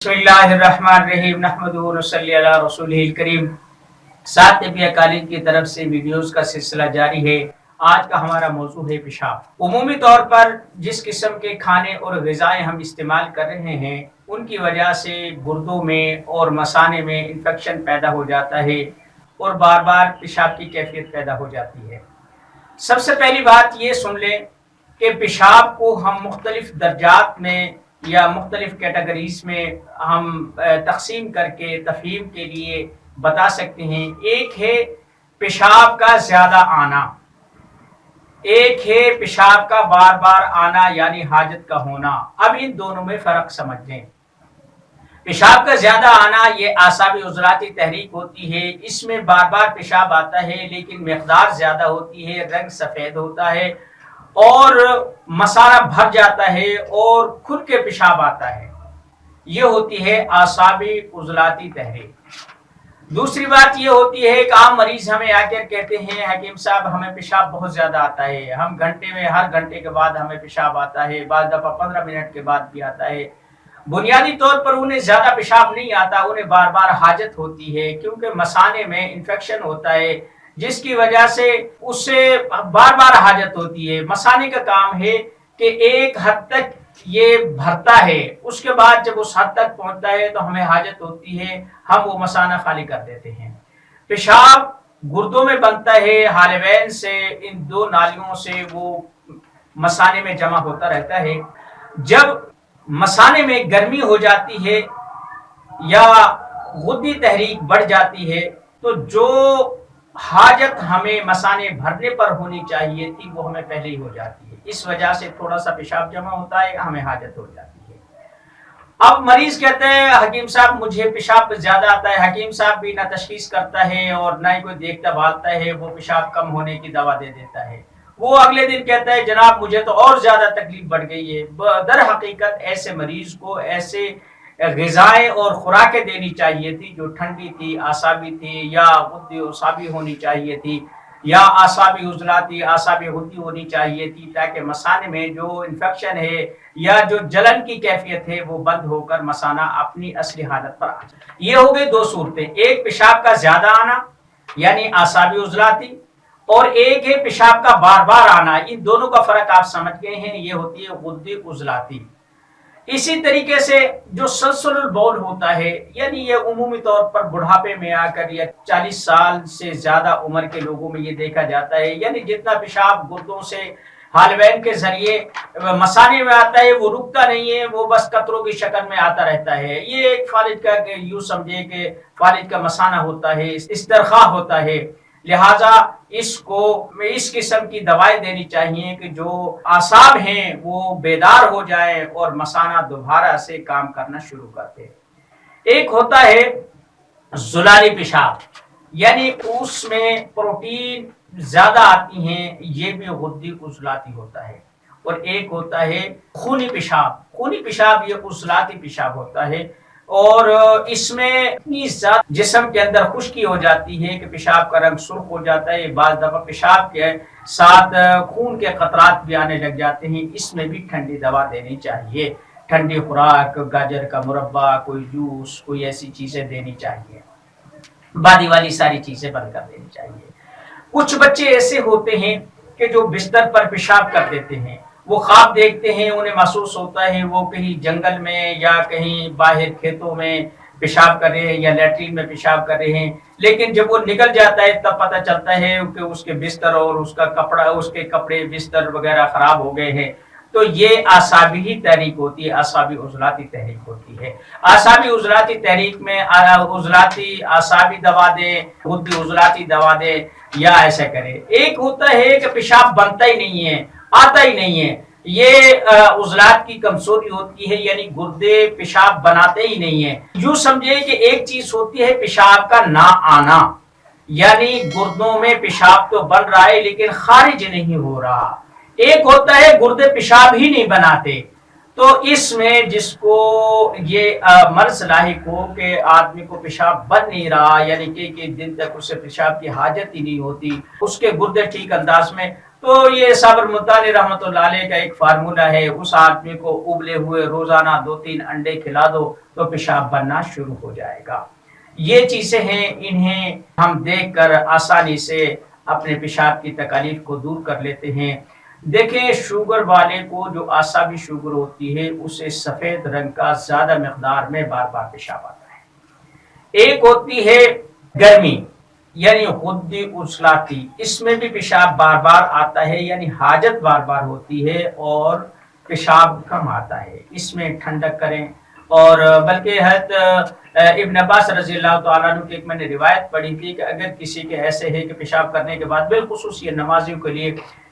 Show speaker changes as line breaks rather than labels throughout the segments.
बिस्मिल्लाहिर्रहमानिर्रहीम नहमदुहु व नसल्ली अला रसूलिहिल करीम। साथ नबी कॉलेज की तरफ से वीडियोस का सिलसिला जारी है। आज का हमारा मौजू है पेशाब। उमूमी तौर पर जिस किस्म के खाने और ग़िज़ाएँ हम इस्तेमाल कर रहे हैं उनकी वजह से गुर्दों में और मसाने में इन्फेक्शन पैदा हो जाता है और बार बार पेशाब की कैफियत पैदा हो जाती है। सबसे पहली बात ये सुन लें कि पेशाब को हम मुख्तलिफ दर्जात में या मुख्तलिफ कैटेगरीज में हम तकसीम करके तफहीम के लिए बता सकते हैं। एक है पेशाब का ज़्यादा आना, एक है पेशाब का बार बार आना यानी हाजत का होना। अब इन दोनों में फ़र्क समझ लें। पेशाब का ज़्यादा आना ये आसाबी उज़लाती तहरीक होती है, इसमें बार बार पेशाब आता है लेकिन मिक़दार ज़्यादा होती है, रंग सफ़ेद होता है और मसाला भर जाता है और खुद के पेशाब आता है। ये होती है आसाबी उज़लाती तहरीक। दूसरी बात ये होती है कि आम मरीज हमें आकर कहते हैं हकीम साहब हमें पेशाब बहुत ज़्यादा आता है, हम घंटे में हर घंटे के बाद हमें पेशाब आता है, बाद दफ़ा 15 मिनट के बाद भी आता है। बुनियादी तौर पर उन्हें ज़्यादा पेशाब नहीं आता, उन्हें बार बार हाजत होती है क्योंकि मसाने में इन्फेक्शन होता है जिसकी वजह से उससे बार बार हाजत होती है। मसाने का काम है कि एक हद तक ये भरता है, उसके बाद जब उस हद तक पहुंचता है तो हमें हाजत होती है, हम वो मसाना खाली कर देते हैं। पेशाब गुर्दों में बनता है, हालवैन से इन दो नालियों से वो मसाने में जमा होता रहता है। जब मसाने में गर्मी हो जाती है या गुद्दी तहरीक बढ़ जाती है तो जो हाजत हमें मसाने भरने पर होनी चाहिए थी वो हमें पहले ही हो जाती है। इस वजह से थोड़ा सा पेशाब जमा होता है, हमें हाजत हो जाती है। अब मरीज कहते हैं हकीम साहब मुझे पेशाब ज्यादा आता है, हकीम साहब भी ना तशखीस करता है और ना ही कोई देखता भालता है, वो पेशाब कम होने की दवा दे देता है। वो अगले दिन कहता है जनाब मुझे तो और ज्यादा तकलीफ बढ़ गई है। दर हकीकत ऐसे मरीज को ऐसे ग़िज़ाएँ और खुराकें देनी चाहिए थी जो ठंडी थी, आसाबी थी या उसाबी होनी चाहिए थी या आसाबी उज़लाती आसाबी गुद्दी होनी चाहिए थी ताकि मसाने में जो इन्फेक्शन है या जो जलन की कैफियत है वो बंद होकर मसाना अपनी असली हालत पर आ जाए। ये हो गई दो सूरतें, एक पेशाब का ज़्यादा आना यानी आसाबी उज़लाती और एक है पेशाब का बार बार आना। इन दोनों का फ़र्क आप समझ गए हैं, ये होती है गुद्दी उज़लाती। इसी तरीके से जो सलसलुल बौल होता है यानी ये उमूमी तौर पर बुढ़ापे में आकर या 40 साल से ज्यादा उम्र के लोगों में ये देखा जाता है, यानी जितना पेशाब गुर्दों से हालवैन के जरिए मसाने में आता है वो रुकता नहीं है, वो बस कतरों की शक्ल में आता रहता है। ये एक फालिज का यूं समझे कि फालिज का मसाना होता है, इस्तरखा होता है। लिहाजा इसको इस किस्म की दवाएं देनी चाहिए कि जो आसाब हैं वो बेदार हो जाए और मसाना दोबारा से काम करना शुरू करते। एक होता है जुलाली पेशाब यानी उसमें प्रोटीन ज्यादा आती हैं, ये भी गुद्दी उज़लाती होता है। और एक होता है खूनी पेशाब। खूनी पेशाब ये उज़लाती पेशाब होता है और इसमें इतनी ज्यादा जिस्म के अंदर खुश्की हो जाती है कि पेशाब का रंग सुर्ख हो जाता है, बाज़ दफा पेशाब के साथ खून के कतरात भी आने लग जाते हैं। इसमें भी ठंडी दवा देनी चाहिए, ठंडी खुराक, गाजर का मुरब्बा, कोई जूस, कोई ऐसी चीजें देनी चाहिए, बादी वाली सारी चीजें बंद कर देनी चाहिए। कुछ बच्चे ऐसे होते हैं कि जो बिस्तर पर पेशाब कर देते हैं, वो ख्वाब देखते हैं, उन्हें महसूस होता है वो कहीं जंगल में या कहीं बाहर खेतों में पेशाब कर रहे हैं या लैट्रिन में पेशाब कर रहे हैं, लेकिन जब वो निकल जाता है तब पता चलता है कि उसके बिस्तर और उसका कपड़ा, उसके कपड़े बिस्तर वगैरह खराब हो गए हैं। तो ये आसाबी ही तहरीक होती है, आसाबी उज़लाती तहरीक होती है। आसाबी उज़लाती तहरीक में उज़लाती आसाबी दवा दे, गुद्दी उज़लाती दवा दे या ऐसा करे। एक होता है कि पेशाब बनता ही नहीं है, आता ही नहीं है, ये उज़लात की कमजोरी होती है यानी गुर्दे पेशाब बनाते ही नहीं है। यूं समझे कि एक चीज होती है पेशाब का ना आना यानी गुर्दों में पेशाब तो बन रहा है लेकिन खारिज नहीं हो रहा। एक होता है गुर्दे पेशाब ही नहीं बनाते। तो इसमें जिसको ये मर्ज लाहिक हो कि आदमी को पेशाब बन नहीं रहा यानी कि दिन तक उसे पेशाब की हाजत ही नहीं होती, उसके गुर्दे ठीक अंदाज में تو یہ صابر ملتانی رحمتہ علیہ کا ایک فارمولہ ہے، اس آدمی کو ابلے ہوئے روزانہ 2-3 انڈے کھلا دو تو پیشاب بننا شروع ہو جائے گا۔ یہ چیزیں ہیں، انہیں ہم دیکھ کر آسانی سے اپنے پیشاب کی تکالیف کو دور کر لیتے ہیں۔ دیکھیں شوگر والے کو جو اعصابی شوگر ہوتی ہے اسے سفید رنگ کا زیادہ مقدار میں بار بار پیشاب آتا ہے۔ ایک ہوتی ہے گرمی یعنی غدی عضلاتی، اس میں بھی پیشاب بار بار آتا ہے، یعنی حاجت بار بار ہوتی ہے اور پیشاب کم آتا ہے، اس میں ٹھنڈک کریں۔ اور بلکہ حضرت ابن عباس رضی اللہ تعالیٰ عنہ کی ایک میں نے روایت پڑھی تھی کہ اگر کسی کے ایسے ہے کہ پیشاب کرنے کے بعد، بالخصوص یہ نمازیوں کے لیے،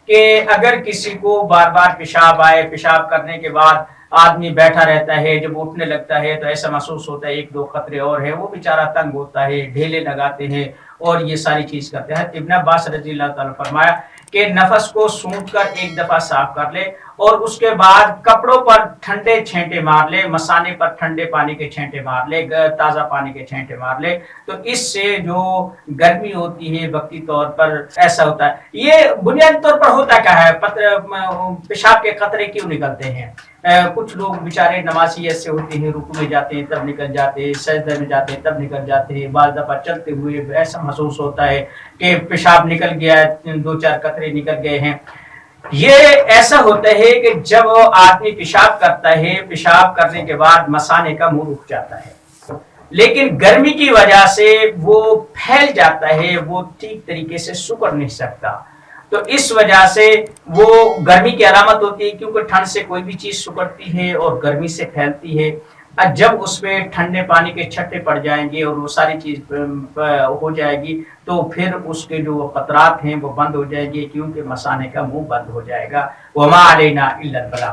کہ اگر کسی کو بار بار پیشاب آئے، پیشاب کرنے کے بعد آدمی بیٹھا رہتا ہے، جب اٹھنے لگتا ہے تو ایسا محسوس ہوتا ہے 1-2 قطرے اور ہے، وہ بیچارہ تنگ ہوتا ہے، ڈھیلے لگاتے ہیں اور یہ ساری چیز کرتے ہیں۔ ابن عباس رضی اللہ تعالیٰ فرمایا کہ نفس کو سونٹ کر ایک دفعہ صاف کر لے اور اس کے بعد کپڑوں پر ٹھنڈے چھینٹے مار لے، مثانے پر ٹھنڈے پانی کے چھینٹے مار لے، تازہ پانی کے چھینٹے مار لے، تو اس سے جو گرمی ہوتی ہے وقتی طور پر ایسا ہوتا ہے۔ یہ بنیادی طور پر ہوتا کیا ہے، پیشاب کے قطرے کیوں نکلتے ہیں؟ کچھ لوگ بیچارے نمازی ایسے ہوتے ہیں، رکوع میں جاتے ہیں تب نکل جاتے ہیں، سجدے میں جاتے ہیں تب نکل جاتے ہیں، بعض دفعہ چلتے ہوئے ایسا محسوس ہوتا ہے کہ پیشاب نکل گیا ہے، 2-4 قطرے نکل گئے ہیں۔ یہ ایسا ہوتا ہے کہ جب آدمی پیشاب کرتا ہے، پیشاب کرنے کے بعد مثانے کا منہ رک جاتا ہے، لیکن گرمی کی وجہ سے وہ پھیل جاتا ہے، وہ ٹھیک طریقے سے سکڑ نہیں سکتا، تو اس وجہ سے وہ گرمی کی علامت ہوتی ہے، کیونکہ ٹھنڈ سے کوئی بھی چیز سکڑتی ہے اور گرمی سے پھیلتی ہے۔ جب اس میں ٹھنڈے پانی کے چھٹے پڑ جائیں گے اور وہ ساری چیز ہو جائے گی تو پھر اس کے جو قطرات ہیں وہ بند ہو جائیں گے، کیونکہ مثانے کا منہ بند ہو جائے گا۔ وما علینا الا البلاغ۔